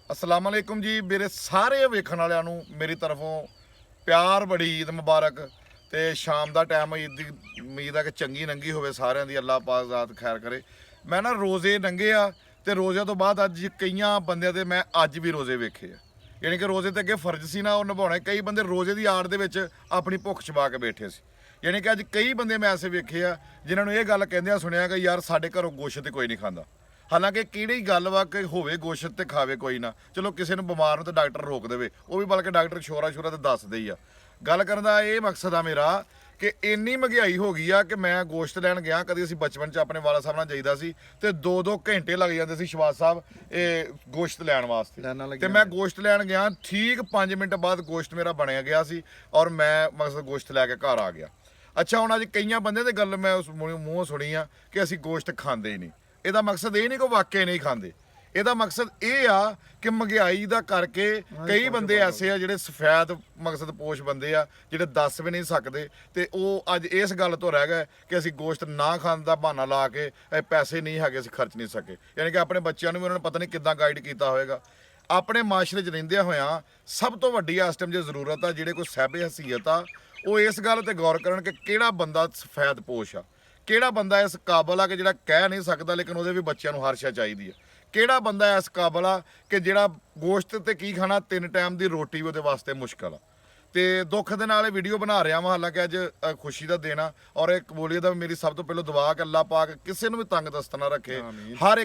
अस्सलाम वालेकुम जी। मेरे सारे वेखण वालिਆਂ ਨੂੰ मेरी तरफों प्यार बड़ी ईद मुबारक। ਤੇ ਸ਼ਾਮ ਦਾ ਟਾਈਮ ਈਦ ਦੀ ਉਮੀਦ ਆ ਕਿ ਚੰਗੀ ਨੰਗੀ ਹੋਵੇ ਸਾਰਿਆਂ ਦੀ, ਅੱਲਾਹ ਪਾਕ ਜ਼ਾਤ ਖੈਰ ਕਰੇ। ਮੈਂ ਨਾ ਰੋਜ਼ੇ ਨੰਗੇ ਆ ਤੇ ਰੋਜ਼ਿਆਂ ਤੋਂ ਬਾਅਦ ਅੱਜ ਕਈਆਂ ਬੰਦਿਆਂ ਦੇ ਮੈਂ ਅੱਜ ਵੀ ਰੋਜ਼ੇ ਵੇਖੇ ਆ। ਯਾਨੀ ਕਿ ਰੋਜ਼ੇ ਤੇ ਅੱਗੇ ਫਰਜ਼ ਸੀ ਨਾ ਉਹ ਨਿਭਾਉਣੇ। ਕਈ ਬੰਦੇ ਰੋਜ਼ੇ ਦੀ ਆੜ ਦੇ ਵਿੱਚ ਆਪਣੀ ਭੁੱਖ ਛੁਪਾ ਕੇ ਬੈਠੇ ਸੀ। ਯਾਨੀ ਕਿ ਅੱਜ ਕਈ ਬੰਦੇ ਮੈਂ ਐਸੇ ਵੇਖੇ ਆ ਜਿਨ੍ਹਾਂ ਨੂੰ ਇਹ ਗੱਲ ਕਹਿੰਦਿਆਂ ਸੁਣਿਆ ਕਿ ਯਾਰ ਸਾਡੇ ਘਰੋਂ ਗੋਸ਼ਤ ਤੇ ਕੋਈ ਨਹੀਂ ਖਾਂਦਾ। ਹਾਲਾਂਕਿ ਕਿਹੜੀ ਗੱਲ ਵਾ ਕਿ ਹੋਵੇ ਗੋਸ਼ਤ ਤੇ ਖਾਵੇ ਕੋਈ ਨਾ, ਚਲੋ ਕਿਸੇ ਨੂੰ ਬਿਮਾਰ ਨੂੰ ਤਾਂ ਡਾਕਟਰ ਰੋਕ ਦੇਵੇ, ਉਹ ਵੀ ਬਲਕਿ ਡਾਕਟਰ ਸ਼ੋਰਾ ਤੇ ਦੱਸਦੇ ਹੀ ਆ। ਗੱਲ ਕਰਨ ਦਾ ਇਹ ਮਕਸਦ ਆ ਮੇਰਾ ਕਿ ਇੰਨੀ ਮਹਿੰਗਾਈ ਹੋ ਗਈ ਆ ਕਿ ਮੈਂ ਗੋਸ਼ਤ ਲੈਣ ਗਿਆ, ਕਦੀ ਅਸੀਂ ਬਚਪਨ 'ਚ ਆਪਣੇ ਵਾਲਾ ਸਾਹਿਬ ਨਾਲ ਜਾਈਦਾ ਸੀ ਤੇ 2-2 ਘੰਟੇ ਲੱਗ ਜਾਂਦੇ ਸੀ ਸ਼ਵਾਸ ਸਾਹਿਬ ਇਹ ਗੋਸ਼ਤ ਲੈਣ ਵਾਸਤੇ। ਤੇ ਮੈਂ ਗੋਸ਼ਤ ਲੈਣ ਗਿਆ, ਠੀਕ 5 ਮਿੰਟ ਬਾਅਦ ਗੋਸ਼ਤ ਮੇਰਾ ਬਣਿਆ ਗਿਆ ਸੀ ਔਰ ਮੈਂ ਮਕਸਦ ਗੋਸ਼ਤ ਲੈ ਕੇ ਘਰ ਆ ਗਿਆ। ਅੱਛਾ, ਹੁਣ ਅੱਜ ਕਈਆਂ ਬੰਦਿਆਂ ਦੇ ਗੱਲ ਮੈਂ ਉਸ ਮੂੰਹੋਂ ਸੁਣੀ ਆ ਕਿ ਅਸੀਂ ਗੋਸ਼ਤ ਖਾਂਦੇ ਹੀ ਨਹੀਂ। ਇਹਦਾ ਮਕਸਦ ਇਹ ਨਹੀਂ ਕਿ ਵਾਕਿਆ ਨਹੀਂ ਖਾਂਦੇ, ਇਹਦਾ ਮਕਸਦ ਇਹ ਆ ਕਿ ਮਹਿੰਗਾਈ ਦਾ ਕਰਕੇ ਕਈ ਬੰਦੇ ਐਸੇ ਆ ਜਿਹੜੇ ਸਫੈਦ ਮਕਸਦ ਪੋਸ਼ ਬੰਦੇ ਆ ਜਿਹੜੇ ਦੱਸ ਵੀ ਨਹੀਂ ਸਕਦੇ ਤੇ ਉਹ ਅੱਜ ਇਸ ਗੱਲ ਤੋਂ ਰਹਿ ਗਏ ਕਿ ਅਸੀਂ ਗੋਸ਼ਤ ਨਾ ਖਾਣ ਦਾ ਬਹਾਨਾ ਲਾ ਕੇ ਪੈਸੇ ਨਹੀਂ ਹੈਗੇ, ਅਸੀਂ ਖਰਚ ਨਹੀਂ ਸਕੇ। ਯਾਨੀ ਕਿ ਆਪਣੇ ਬੱਚਿਆਂ ਨੂੰ ਵੀ ਉਹਨਾਂ ਨੇ ਪਤਾ ਨਹੀਂ ਕਿੱਦਾਂ ਗਾਈਡ ਕੀਤਾ ਹੋਵੇਗਾ। ਆਪਣੇ ਮਾਸ਼ਰੇ 'ਚ ਰਹਿੰਦਿਆਂ ਹੋਇਆਂ ਸਭ ਤੋਂ ਵੱਡੀ ਇਸ ਟਾਈਮ ਜੇ ਜ਼ਰੂਰਤ ਆ ਜਿਹੜੇ ਕੋਈ ਸਾਹਿਬ ਹਸੀਅਤ ਆ ਉਹ ਇਸ ਗੱਲ ਤੇ ਗੌਰ ਕਰਨ ਕਿ ਕਿਹੜਾ ਬੰਦਾ ਸਫੈਦ ਪੋਸ਼ ਆ, ਕਿਹੜਾ ਬੰਦਾ ਇਸ ਕਾਬਲ ਆ ਕਿ ਜਿਹੜਾ ਕਹਿ ਨਹੀਂ ਸਕਦਾ ਲੇਕਿਨ ਉਹਦੇ ਵੀ ਬੱਚਿਆਂ ਨੂੰ ਹਰ ਸ਼ੈ ਚਾਹੀਦੀ ਹੈ। ਕਿਹੜਾ ਬੰਦਾ ਇਸ ਕਾਬਲ ਆ ਕਿ ਜਿਹੜਾ ਗੋਸ਼ਤ ਤੇ ਕੀ ਖਾਣਾ 3 ਟਾਈਮ ਦੀ ਰੋਟੀ ਉਹਦੇ ਵਾਸਤੇ ਮੁਸ਼ਕਲ ਆ। ਤੇ ਦੁੱਖ ਦੇ ਨਾਲ ਇਹ ਵੀਡੀਓ ਬਣਾ ਰਿਹਾ ਵਾਂ, ਹਾਲਾਂਕਿ ਅੱਜ ਖੁਸ਼ੀ ਦਾ ਦਿਨ ਆ ਔਰ ਇਹ ਕਬੂਲੀਅਤ ਦਾ ਮੇਰੀ ਸਭ ਤੋਂ ਪਹਿਲਾਂ ਦੁਆ ਕਿ ਅੱਲਾਹ ਪਾਕ ਕਿਸੇ ਨੂੰ ਵੀ ਤੰਗ ਦਸਤ ਨਾ ਰੱਖੇ, ਹਰ ਇੱਕ